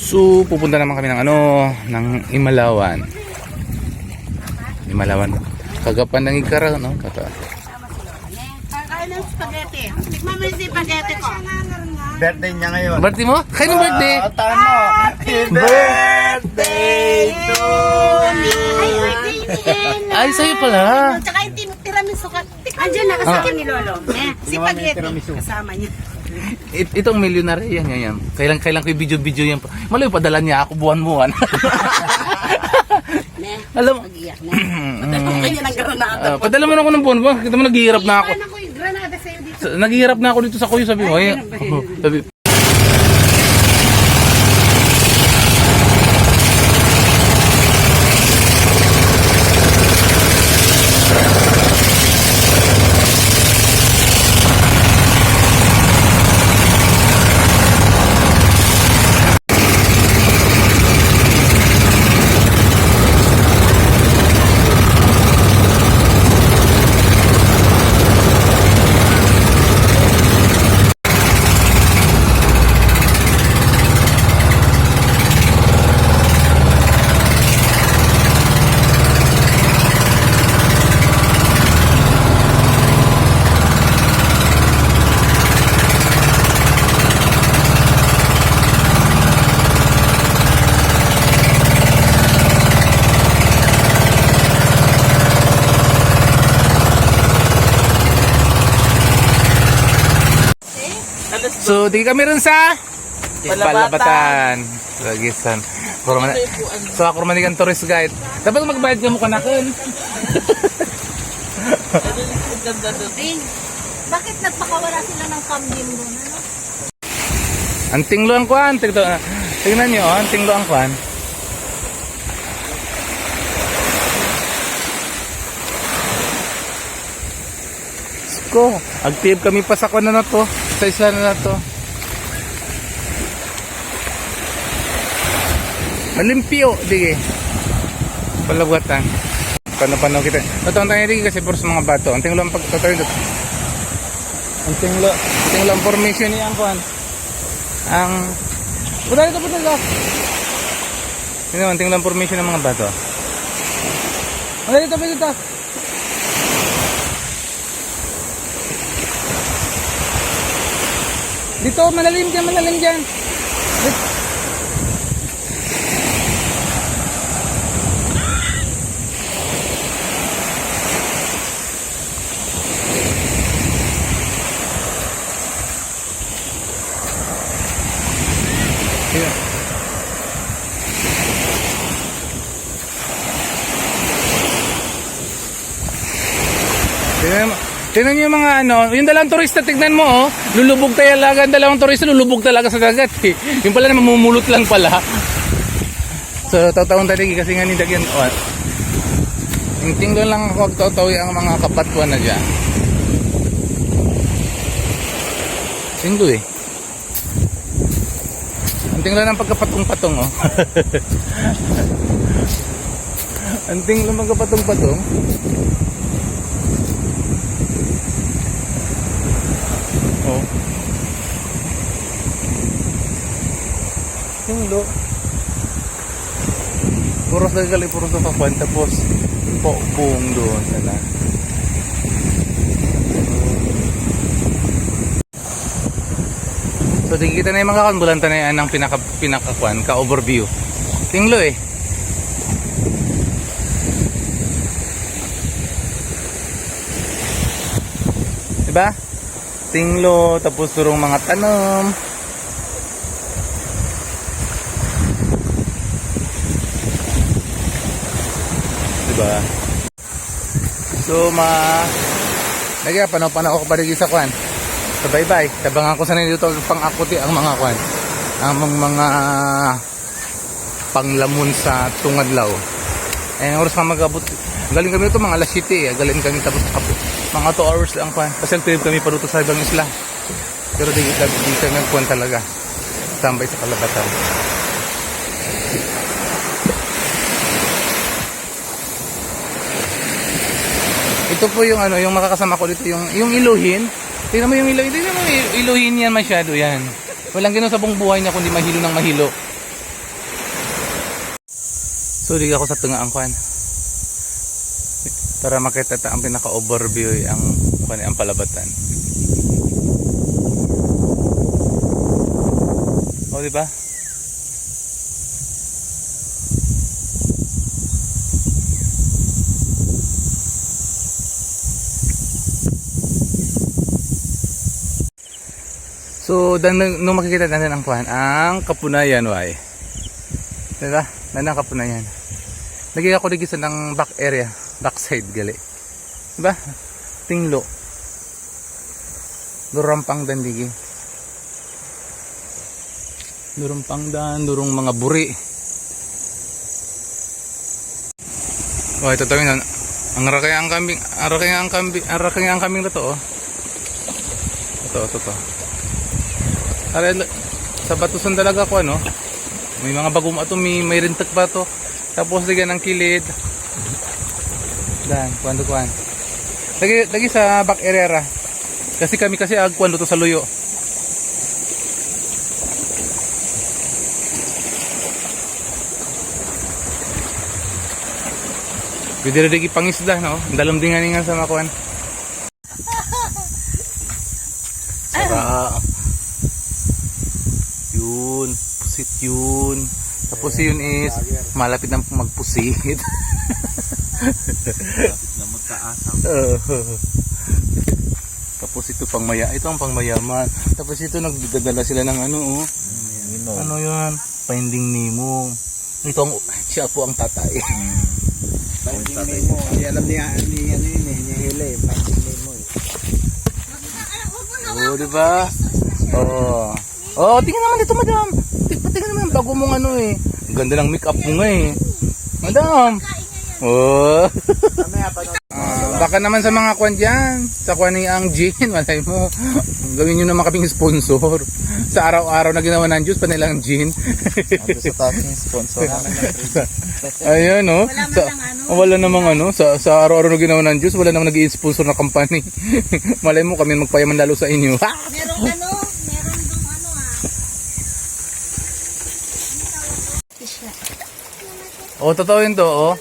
So, pupunta naman kami ng ng Imalawan. Imalawan. Kagapan ng Igara, no? Kata. Kakain ng spaghetti. Tikman mo yung spaghetti ko. Birthday niya ngayon. Birthday mo? Kaya ng birthday? Tama. Birthday to Ay, birthday ni Ay, sa'yo pala. Tsaka yung tiramisu ka. Andiyan na kasama ni Lolo. Spaghetti. Kasama niya. Itong millionaire yan. Kailan ko yung video yan. Malayo padala niya ako buwan-buwan. Alam mo. Mag-iyak na. Padala ko kanya ng granada. Padala mo na ako ng buwan-buwan. Kita mo naghihirap na ako. Iwan ako yung granada sa'yo dito. Naghihirap na ako dito sa kuyo. Sabi mo. Sabi. So, di kami rin sa Palabatan. Lagisan. So, ako manikan tourist guide. Dapat magbayad ka mo kanakan. Bakit nagpakawala sila ng kambing doon? Ano? Ang tinglo ang kwan. Tingnan nyo, ang tinglo ang kwan. Sko, active kami pa sa kwan na to. Sa isla na to. Malimpyo, dige. Palabatan. Pano kita. Natawang tayo dige kasi puro sa mga bato. Ang tinglo ang pagtatayo dito. Ang tinglo ang formation niya ang kwan. Ang Punta dito. Tingnan mo, ang tinglo ang formation ng mga bato. Punta dito. Dito, malalim dyan. Tingnan nyo yung mga yung dalawang turista, tignan mo lulubog talaga, ang dalawang turista lulubog talaga sa dagat yung pala na mamumulot lang pala. So taon tayo kasi nga nindag yan yung tinglo lang ako agtaw-tawi ang mga kapatwa na dyan. Tinglo ang tinglo ng pagkapatong-patong ang tinglo ng pagkapatong-patong. Tinglo. Puro sa kakuan tapos buong doon sana. So di kita na yung mga bulanta na yan ang pinakakuan ka overview. Tinglo diba? Tinglo tapos turong mga tanom. Diba? So panaw ako pa rin sa kwan. So bye. Tabangan ko sana dito pang-akuti ang mga kwan. Ang mga panglamon sa Tungadlaw. Oras pa mag-abot. Galing kami ito mga alas 7 galing kami tapos mga 2 hours lang kwan. Paself-trip kami paruto sa ibang isla. Pero di kami nagkuhan talaga. Tambay sa Palabatan. Ito po yung yung makakasama ko dito yung iluhin. Tingnan mo yung iluhin. Tingnan mo iluhin yan masyado yan. Walang gano'n sa buong buhay niya kundi mahilo ng mahilo. So di ako sa tunga ang kwan. Para makita ta ang pinaka-overview ang kwan ang palabatan. O di ba? So, nung makikita natin ang kwan, ang Kapunayan, why? Diba? Ang Kapunayan. Lagi ako digisa ng back area, back side gali. Diba? Tinglo. Durampang dan digi. Durampang dan, durong mga buri. Oh, ito tawin ang rakay ang kambing, ang rakay ang kambing na to, oh. Ito. Sa Batusan talaga ko ano. May mga bagong ato, may rintak pa to. Tapos lagyan ng kilid. Dan, kuan. Lagi sa back area ra. Kasi kami agkuan to sa luyo. Pwede rin pangisda, no? Dalam din nga sa makuan. Sarap. Yun, pusit yun. Tapos yun is malapit na magpusit. Malapit na magkaasang. Tapos ito ito ang pangmayaman. Tapos ito nagdadala sila ng ano, oh. Ano yun? Finding Nemo. Ito siya po ang tatay. Finding Nemo. Hindi alam ni Hele. Finding Nemo. Oh, di ba? Oh. Oh, tingnan naman dito, madam. Tingnan naman bago mong ano eh. Ang ganda ng make-up mo nga eh. Madam. Oh. Baka naman sa mga kwan dyan. Sa kwan ni ang gin, malay mo. Gawin nyo naman kaming sponsor. Sa araw-araw na ginawa ng juice, panilang gin. Sa taas yung sponsor namin. Ayun, no? Wala namang ano. Sa araw-araw na ginawa ng juice, wala namang nag-i-sponsor na company. Malay mo kami magpayaman lalo sa inyo. Meron dong Oh, totoo yun to, oh.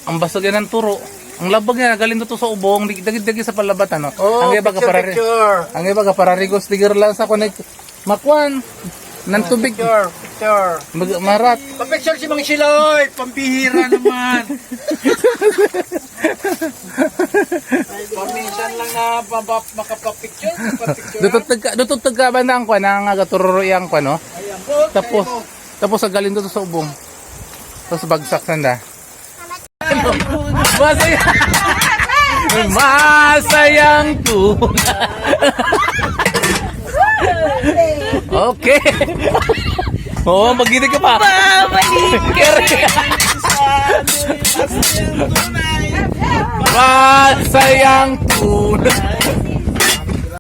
Ang basag yan ng turo. Ang labag yan, galing to sa ubong, dagid-dagid sa palabatan, no? Oh, ang iba picture. Ang iba kapararigos, tigir lang sa connect. Makwan, ng tubig. Picture. Marat. Pa-picture si Mang Siloy. Pambihira naman. Paminsan lang na makapapicture. Dutog ka ba na ang kwan, ang agatururo yang kwan, no? Tapos ang galing to sa ubong. Tapos bagsak sanda. Masayang tuna. Okay. Oh, maginig ka pa. Masayang tuna.